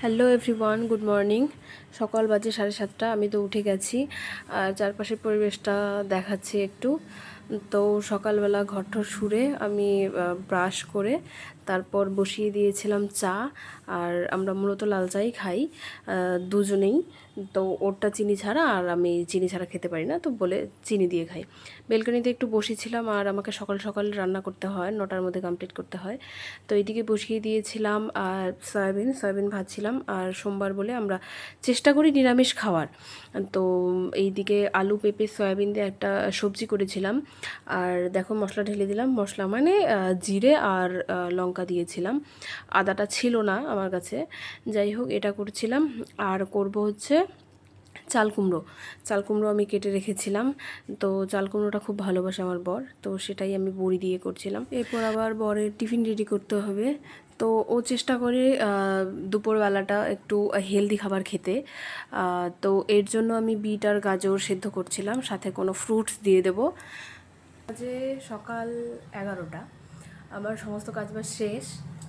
Hello everyone, good morning. সকাল বাজে 7:30। আমি তো উঠে গেছি আর চারপাশের পরিবেশটা দেখাচ্ছি একটু। তো সকালবেলা ঘরঠর সুরে আমি ব্রাশ করে তারপর বসিয়ে দিয়েছিলাম চা। আর আমরা মূলত লাল চাই খাই দুজনেই। তো ওরটা চিনি ছাড়া আর আমি চিনি ছাড়া খেতে পারি না, তো বলে চিনি দিয়ে খাই। বেলকনিতে একটু বসেছিলাম, আর আমাকে সকাল সকাল রান্না করতে হয়, 9টার মধ্যে কমপ্লিট করতে হয়। তো এইদিকে বসিয়ে দিয়েছিলাম আর সয়াবিন ভাজছিলাম। আর সোমবার বলে আমরা চেষ্টা করি নিরামিষ খাওয়ার। তো এইদিকে আলু পেঁপে সয়াবিন দিয়ে একটা সবজি করেছিলাম। আর দেখো মশলা ঢেলে দিলাম। মশলা মানে জিরে আর লঙ্কা দিয়েছিলাম, আদাটা ছিল না আমার কাছে। যাই হোক, এটা করছিলাম। আর করব হচ্ছে চাল কুমড়ো আমি কেটে রেখেছিলাম। তো চাল কুমড়োটা খুব ভালোবাসে আমার বর, তো সেটাই আমি বড়ি দিয়ে করছিলাম। এরপর আবার বরের টিফিন রেডি করতে হবে। তো ও চেষ্টা করে দুপুরবেলাটা একটু হেলদি খাবার খেতে। তো এর জন্য আমি বিট আর গাজর সেদ্ধ করছিলাম, সাথে কোনো ফ্রুটস দিয়ে দেবো। আজে সকাল 11টা, আমার সমস্ত কাজবাজ শেষ।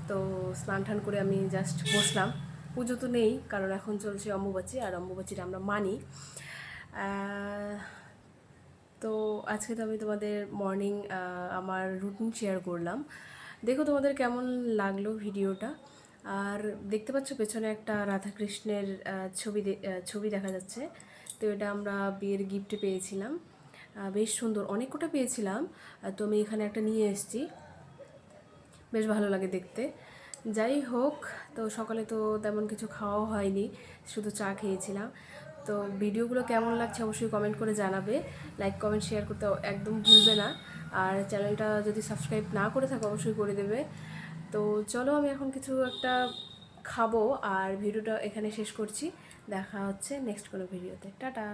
তো স্নান টান করে আমি জাস্ট বসলাম। পুজো তো নেই, কারণ এখন চলছে অম্বুবাচী, আর অম্বুবাচীটা আমরা মানি। তো আজকে তো আমি তোমাদের মর্নিং আমার রুটিন শেয়ার করলাম। দেখো তোমাদের কেমন লাগলো ভিডিওটা। আর দেখতে পাচ্ছ পেছনে একটা রাধাকৃষ্ণের ছবি দেখা যাচ্ছে। তো এটা আমরা বিয়ের গিফটে পেয়েছিলাম। বেশ সুন্দর, অনেক কটা পেয়েছিলাম। তো আমি এখানে একটা নিয়ে এসেছি, বেশ ভালো লাগে দেখতে। যাই হোক, তো সকালে তো তেমন কিছু খাওয়াও হয়নি, শুধু চা খেয়েছিলাম। তো ভিডিওগুলো কেমন লাগছে অবশ্যই কমেন্ট করে জানাবে। লাইক কমেন্ট শেয়ার করতে একদম ভুলবে না। আর চ্যানেলটা যদি সাবস্ক্রাইব না করে থাকো অবশ্যই করে দেবে। তো চলো, আমি এখন কিছু একটা খাবো আর ভিডিওটা এখানে শেষ করছি। দেখা হচ্ছে নেক্সট কোনো ভিডিওতে। টাটা।